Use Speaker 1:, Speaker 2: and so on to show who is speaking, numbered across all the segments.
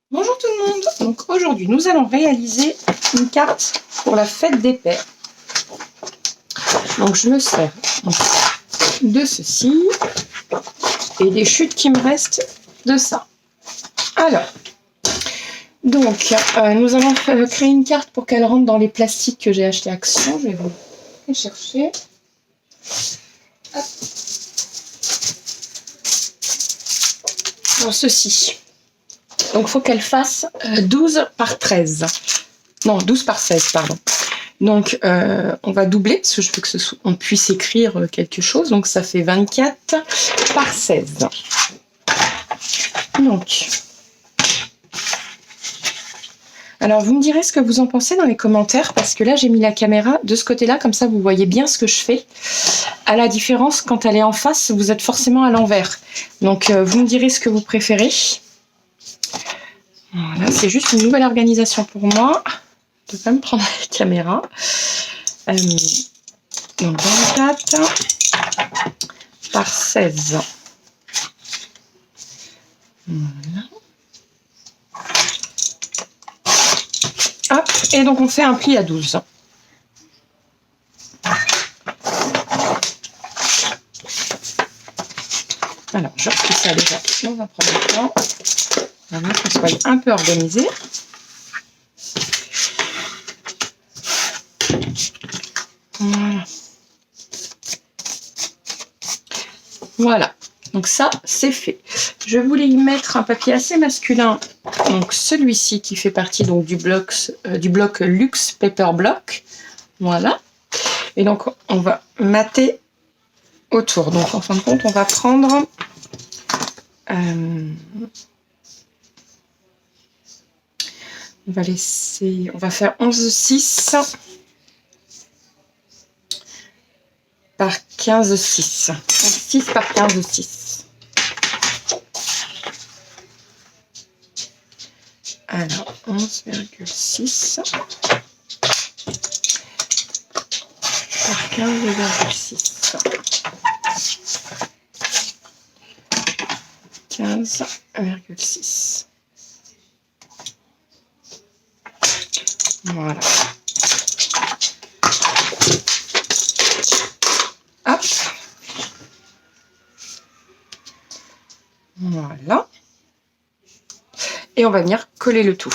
Speaker 1: Bonjour tout le monde. Donc aujourd'hui nous allons réaliser une carte pour la fête des pères. Donc je me sers de ceci et des chutes qui me restent de ça. Alors, donc nous allons créer une carte pour qu'elle rentre dans les plastiques que j'ai acheté Action. Je vais vous les chercher. Hop. Dans ceci. Donc il faut qu'elle fasse 12 par 13. Non, 12 par 16, pardon. Donc on va doubler, parce que je veux que on puisse écrire quelque chose. Donc ça fait 24 par 16. Donc, alors vous me direz ce que vous en pensez dans les commentaires, parce que là j'ai mis la caméra de ce côté-là, comme ça vous voyez bien ce que je fais. À la différence, quand elle est en face, vous êtes forcément à l'envers. Donc vous me direz ce que vous préférez. Voilà, c'est juste une nouvelle organisation pour moi de ne pas me prendre la caméra. Donc 24 par 16. Voilà. Hop, et donc on fait un pli à 12. Alors, je replie ça déjà dans un premier temps. Voilà, qu'on soit un peu organisé. Voilà. Voilà. Donc ça, c'est fait. Je voulais y mettre un papier assez masculin. Donc celui-ci qui fait partie donc du bloc Luxe Paper Block. Voilà. Et donc on va mater autour. Donc en fin de compte, on va prendre on va faire 11,6 par 15,6. 6 par 15,6. Alors, 11,6 par 15,6. 15,6. Voilà. Hop. Voilà. Et on va venir coller le tout.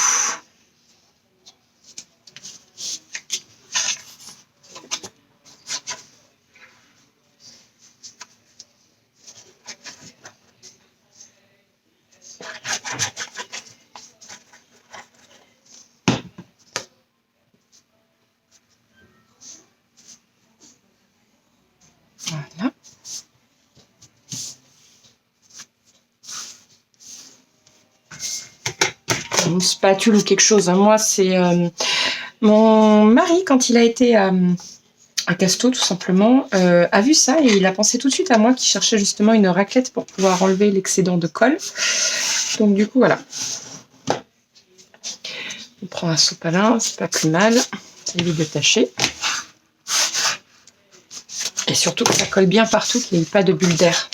Speaker 1: Voilà. Une spatule ou quelque chose. Moi, c'est mon mari, quand il a été à Casto, tout simplement, a vu ça et il a pensé tout de suite à moi qui cherchais justement une raclette pour pouvoir enlever l'excédent de colle. Donc du coup, voilà. On prend un sopalin, c'est pas plus mal. Ça évite de tâcher. Et surtout que ça colle bien partout, qu'il n'y ait pas de bulles d'air.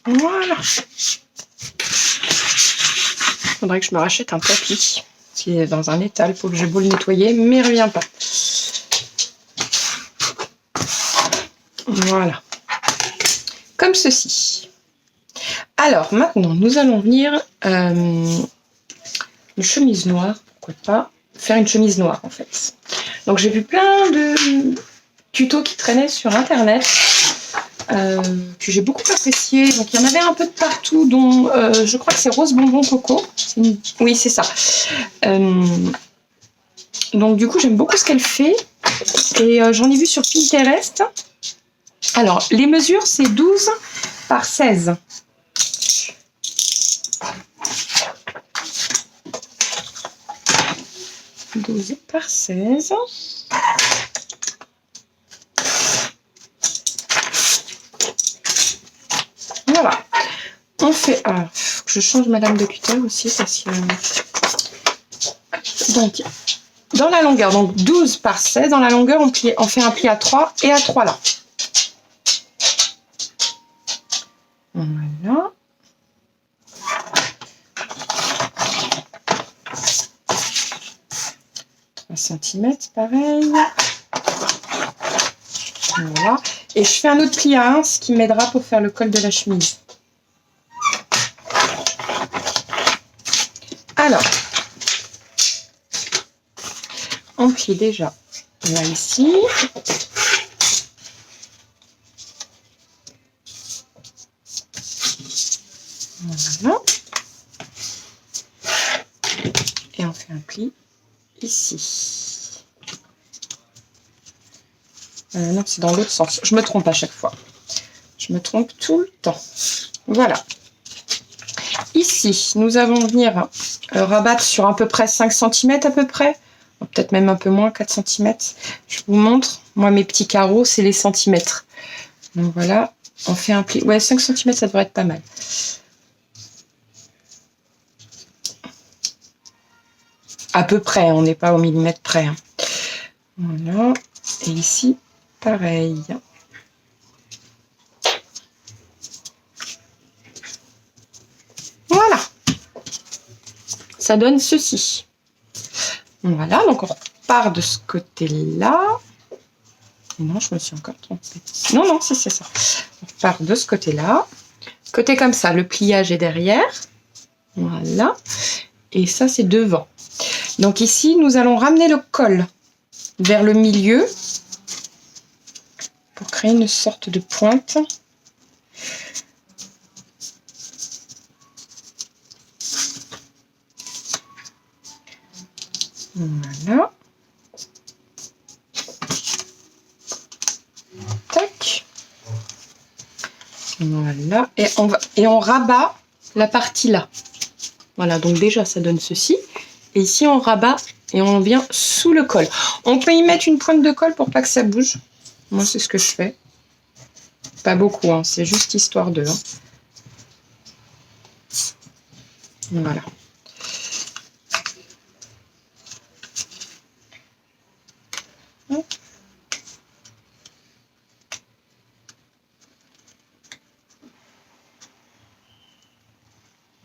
Speaker 1: Voilà. Faudrait que je me rachète un tapis qui est dans un étal. Faut que j'ai beau le nettoyer, mais il ne revient pas. Voilà. Comme ceci. Alors, maintenant, nous allons venir une chemise noire. Pourquoi pas faire une chemise noire, en fait. Donc, j'ai vu plein de tutos qui traînaient sur Internet. Que j'ai beaucoup apprécié. Donc il y en avait un peu de partout, dont je crois que c'est Rose Bonbon Coco. Oui, c'est ça. Donc du coup, j'aime beaucoup ce qu'elle fait. Et j'en ai vu sur Pinterest. Alors, les mesures, c'est 12 par 16. « 12 par 16. » Voilà. On fait... Alors, faut que je change ma lame de cutter aussi, parce que... Donc, dans la longueur, donc 12 par 16, dans la longueur, on fait un pli à 3 et à 3 là. Voilà. cm, pareil. Voilà. Et je fais un autre pli à 1, ce qui m'aidera pour faire le col de la chemise. Alors, on plie déjà là ici. Voilà. Et on fait un pli ici. Non, c'est dans l'autre sens. Je me trompe à chaque fois. Je me trompe tout le temps. Voilà. Ici, nous allons venir rabattre sur à peu près 5 cm à peu près. Peut-être même un peu moins, 4 cm. Je vous montre. Moi, mes petits carreaux, c'est les centimètres. Donc voilà, on fait un pli. Ouais, 5 cm, ça devrait être pas mal. À peu près, on n'est pas au millimètre près. Hein. Voilà. Et ici, pareil. Voilà. Ça donne ceci. Voilà, donc on repart de ce côté-là. Non, je me suis encore trompée. Non, non, c'est ça. On repart de ce côté-là. Côté comme ça, le pliage est derrière. Voilà. Et ça, c'est devant. Donc ici, nous allons ramener le col vers le milieu pour créer une sorte de pointe. Voilà. Tac. Voilà. Et on rabat la partie là. Voilà, donc déjà, ça donne ceci. Et ici, on rabat et on vient sous le col. On peut y mettre une pointe de colle pour pas que ça bouge. Moi, c'est ce que je fais. Pas beaucoup, hein, c'est juste histoire de. Hein. Voilà.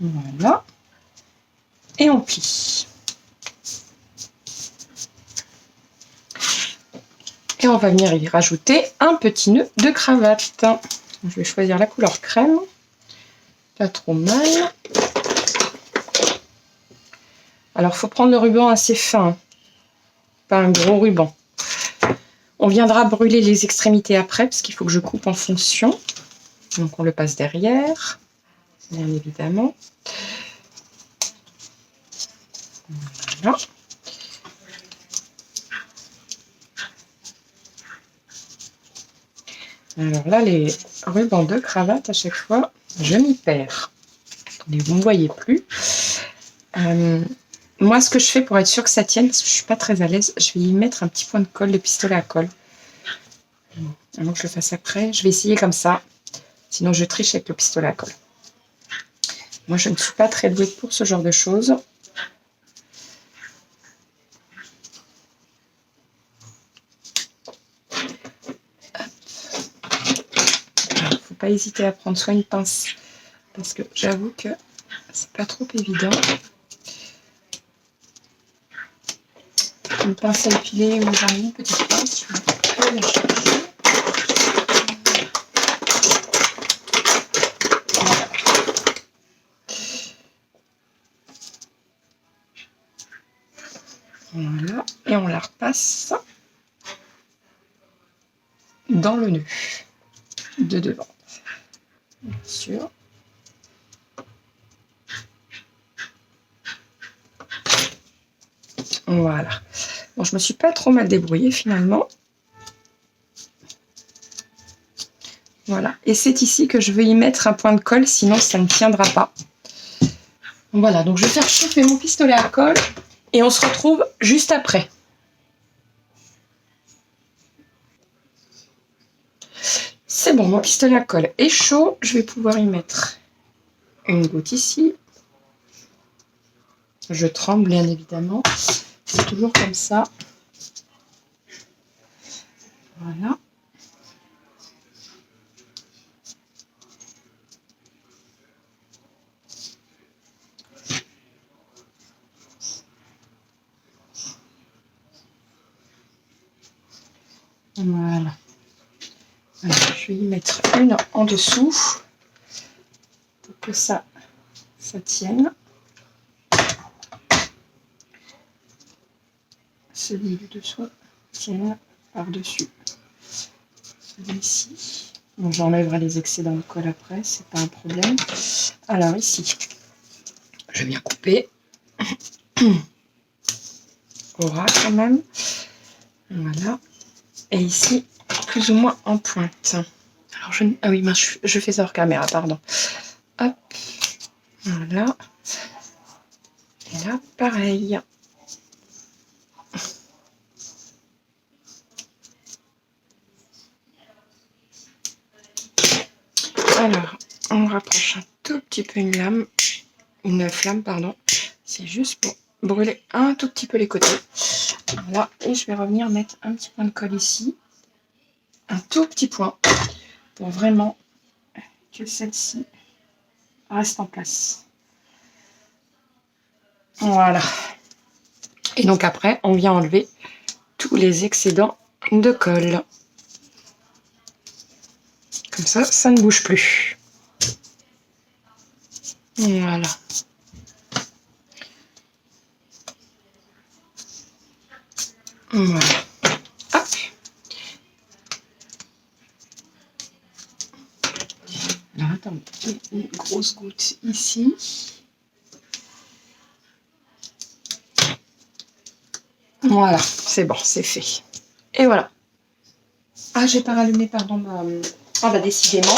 Speaker 1: Voilà. Et on plie. Et on va venir y rajouter un petit nœud de cravate. Je vais choisir la couleur crème. Pas trop mal. Alors, il faut prendre le ruban assez fin. Pas un gros ruban. On viendra brûler les extrémités après, parce qu'il faut que je coupe en fonction. Donc, on le passe derrière, bien évidemment. Voilà. Alors là, les rubans de cravate, à chaque fois, je m'y perds. Attendez, vous ne me voyez plus. Moi, ce que je fais pour être sûr que ça tienne, parce que je ne suis pas très à l'aise, je vais y mettre un petit point de colle, de pistolet à colle. Avant que je le fasse après, je vais essayer comme ça. Sinon, je triche avec le pistolet à colle. Moi, je ne suis pas très douée pour ce genre de choses. Faut pas hésiter à prendre soit une pince, parce que j'avoue que c'est pas trop évident. Une pince à épiler ou j'en ai une petite pince, je vais la chercher. Voilà, et on la repasse dans le nœud de devant, bien sûr. Voilà. Bon, je me suis pas trop mal débrouillée finalement. Voilà. Et c'est ici que je vais y mettre un point de colle, sinon ça ne tiendra pas. Voilà, donc je vais faire chauffer mon pistolet à colle et on se retrouve juste après. C'est bon, mon pistolet à colle est chaud. Je vais pouvoir y mettre une goutte ici. Je tremble bien évidemment. C'est toujours comme ça. Voilà. Voilà. Alors, je vais y mettre une en dessous pour que ça tienne. Celui du dessous tienne par-dessus celui-ci. Bon, j'enlèverai les excédents de colle après, c'est pas un problème. Alors ici, je viens couper. Au ras quand même. Voilà. Et ici, plus ou moins en pointe. Alors ah oui, mince, je fais ça hors caméra, pardon. Hop. Voilà. Et là, pareil. Alors, on rapproche un tout petit peu une flamme, pardon. C'est juste pour brûler un tout petit peu les côtés. Voilà, et je vais revenir mettre un petit point de colle ici. Un tout petit point pour vraiment que celle-ci reste en place. Voilà. Et donc après, on vient enlever tous les excédents de colle. Comme ça, ça ne bouge plus. Voilà. Voilà. Hop. Alors, attends, une grosse goutte ici. Voilà, c'est bon, c'est fait. Et voilà. Ah, j'ai pas rallumé, pardon, Ah bah décidément.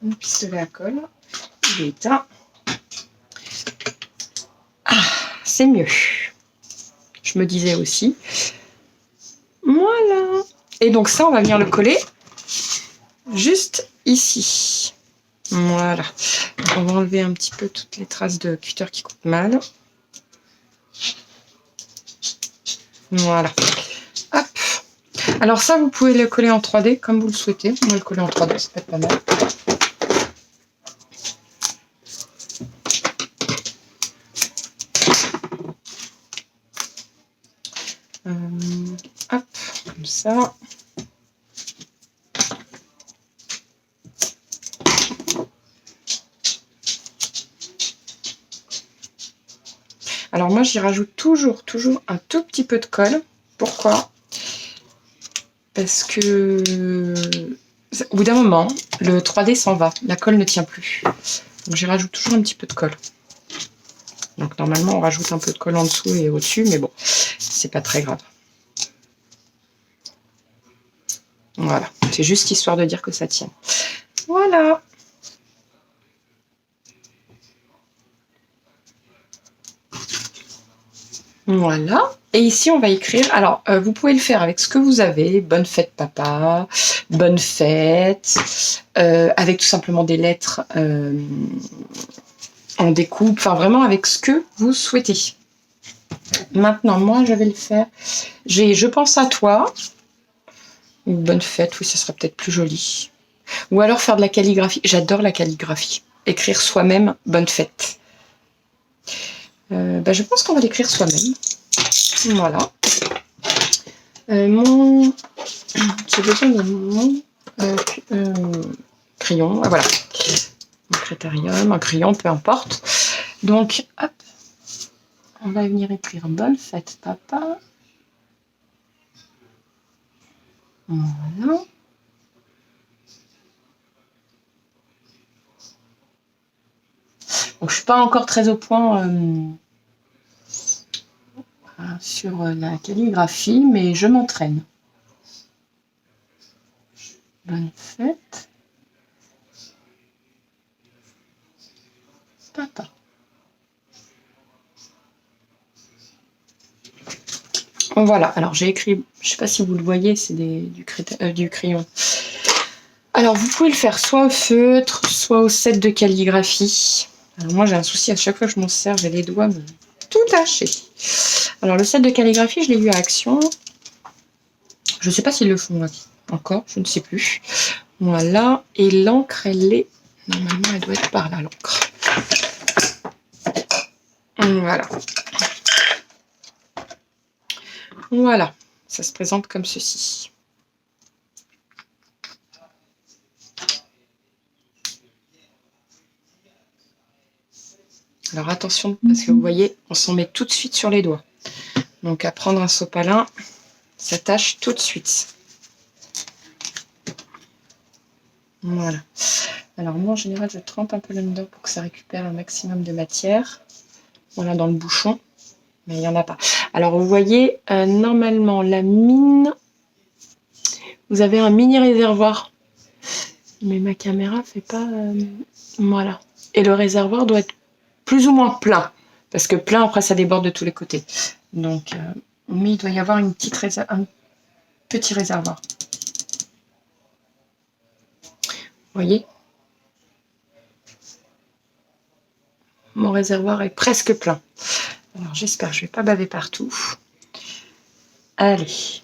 Speaker 1: Mon pistolet à colle. Il est éteint. Ah, c'est mieux. Je me disais aussi. Voilà. Et donc ça, on va venir le coller juste ici. Voilà. On va enlever un petit peu toutes les traces de cutter qui coupent mal. Voilà. Hop. Alors ça, vous pouvez le coller en 3D comme vous le souhaitez. On va le coller en 3D, ça peut être pas mal. Hop, comme ça. Alors moi, j'y rajoute toujours un tout petit peu de colle. Pourquoi? Parce que au bout d'un moment, le 3D s'en va. La colle ne tient plus. Donc j'y rajoute toujours un petit peu de colle. Donc normalement, on rajoute un peu de colle en dessous et au-dessus, mais bon, c'est pas très grave. Voilà, c'est juste histoire de dire que ça tient. Voilà. Voilà. Et ici, on va écrire. Alors, vous pouvez le faire avec ce que vous avez. Bonne fête, papa. Bonne fête. Avec tout simplement des lettres en découpe. Enfin, vraiment avec ce que vous souhaitez. Maintenant, moi, je vais le faire. Je pense à toi. Une bonne fête, oui, ça sera peut-être plus joli. Ou alors faire de la calligraphie. J'adore la calligraphie. Écrire soi-même bonne fête. Je pense qu'on va l'écrire soi-même. Voilà. J'ai besoin de mon crayon. Ah, voilà. Un critérium, un crayon, peu importe. Donc, hop. On va venir écrire bonne fête, papa. Voilà. Donc, je suis pas encore très au point sur la calligraphie, mais je m'entraîne. Bonne fête, papa. Voilà, alors j'ai écrit, je sais pas si vous le voyez, c'est du crayon. Alors vous pouvez le faire soit au feutre, soit au set de calligraphie. Alors moi j'ai un souci, à chaque fois que je m'en sers, j'ai les doigts tout tachés. Alors le set de calligraphie, je l'ai eu à Action. Je sais pas s'ils le font encore, je ne sais plus. Voilà, et l'encre, normalement elle doit être par là, l'encre. Voilà. Voilà, ça se présente comme ceci. Alors attention, parce que vous voyez, on s'en met tout de suite sur les doigts. Donc à prendre un sopalin, ça tâche tout de suite. Voilà. Alors moi en général je trempe un peu là-dedans pour que ça récupère un maximum de matière. Voilà, dans le bouchon. Mais il n'y en a pas. Alors vous voyez, normalement la mine, vous avez un mini réservoir. Mais ma caméra fait pas... voilà. Et le réservoir doit être plus ou moins plein. Parce que plein, après ça déborde de tous les côtés. Donc, mais il doit y avoir un petit réservoir. Vous voyez? Mon réservoir est presque plein. Alors j'espère que je ne vais pas baver partout. Allez.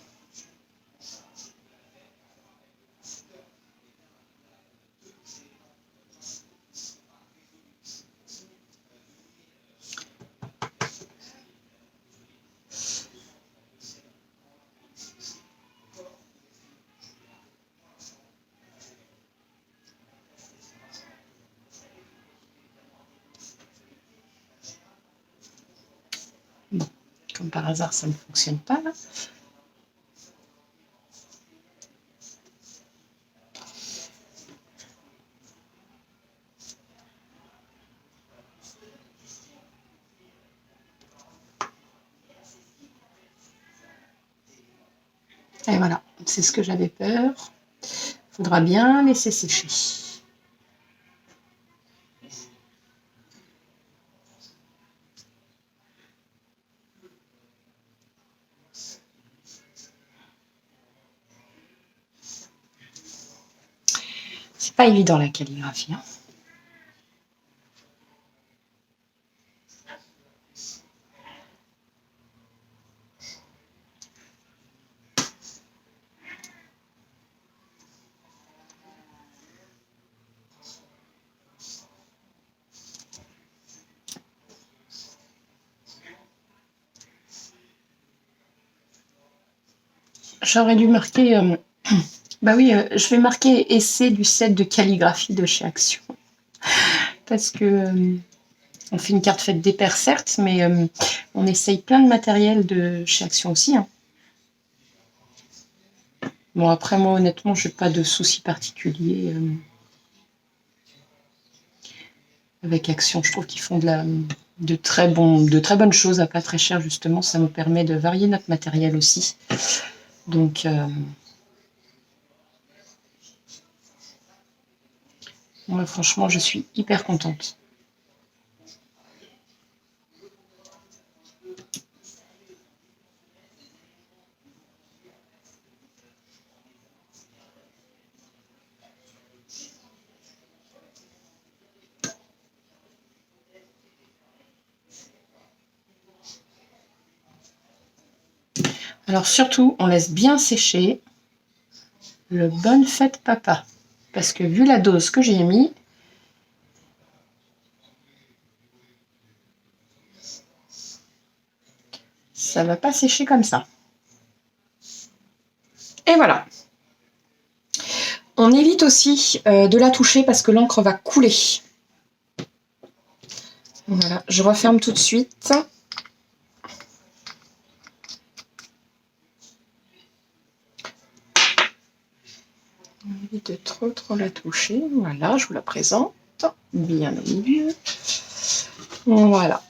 Speaker 1: Bon, comme par hasard, ça ne fonctionne pas là. Et voilà, c'est ce que j'avais peur. Il faudra bien laisser sécher. C'est pas évident la calligraphie. Hein. J'aurais dû marquer... bah oui, je vais marquer essai du set de calligraphie de chez Action. Parce que on fait une carte faite des pairs, certes, mais on essaye plein de matériel de chez Action aussi. Hein. Bon, après, moi, honnêtement, je n'ai pas de soucis particuliers avec Action. Je trouve qu'ils font de très bonnes choses à pas très cher, justement. Ça nous permet de varier notre matériel aussi. Donc... moi, franchement, je suis hyper contente. Alors surtout, on laisse bien sécher le Bonne Fête Papa. Parce que vu la dose que j'ai mis, ça va pas sécher comme ça. Et voilà. On évite aussi de la toucher parce que l'encre va couler. Voilà, je referme tout de suite. On évite de trop la toucher. Voilà, je vous la présente. Bien au milieu. Voilà.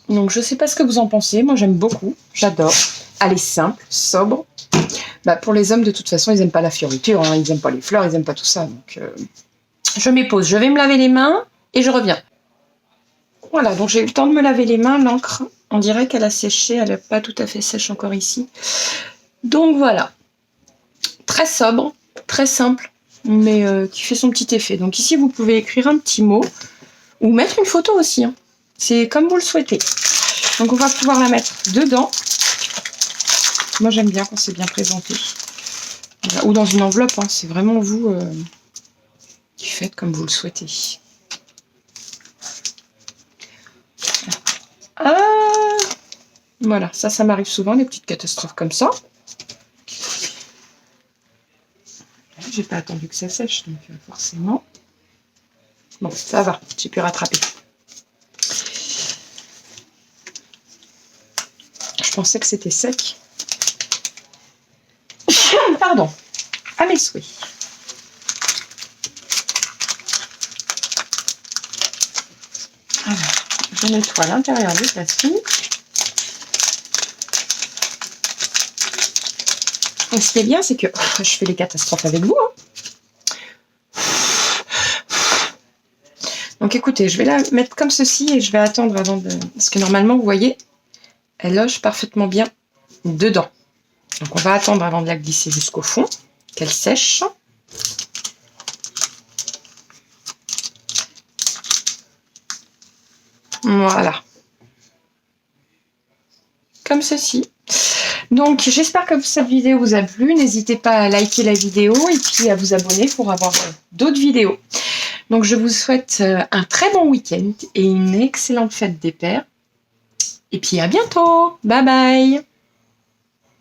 Speaker 1: Donc je sais pas ce que vous en pensez. Moi j'aime beaucoup. J'adore. Elle est simple, sobre. Bah, pour les hommes, de toute façon, ils n'aiment pas la fioriture. Hein. Ils n'aiment pas les fleurs, ils n'aiment pas tout ça. Donc je m'y pose. Je vais me laver les mains et je reviens. Voilà, donc j'ai eu le temps de me laver les mains. L'encre, on dirait qu'elle a séché. Elle n'est pas tout à fait sèche encore ici. Donc voilà. Très sobre, très simple, mais qui fait son petit effet. Donc ici, vous pouvez écrire un petit mot ou mettre une photo aussi. Hein. C'est comme vous le souhaitez. Donc on va pouvoir la mettre dedans. Moi, j'aime bien quand c'est bien présenté. Voilà. Ou dans une enveloppe. Hein. C'est vraiment vous qui faites comme vous le souhaitez. Ah, Voilà, ça m'arrive souvent, des petites catastrophes comme ça. J'ai pas attendu que ça sèche, donc forcément. Bon, ça va, j'ai pu rattraper. Je pensais que c'était sec. Pardon, à mes souhaits. Alors, je nettoie l'intérieur du plastique. Et ce qui est bien, c'est que je fais les catastrophes avec vous. Donc écoutez, je vais la mettre comme ceci et je vais attendre avant de... Parce que normalement, vous voyez, elle loge parfaitement bien dedans. Donc on va attendre avant de la glisser jusqu'au fond, qu'elle sèche. Voilà. Comme ceci. Donc j'espère que cette vidéo vous a plu. N'hésitez pas à liker la vidéo et puis à vous abonner pour avoir d'autres vidéos. Donc je vous souhaite un très bon week-end et une excellente fête des pères. Et puis à bientôt. Bye bye.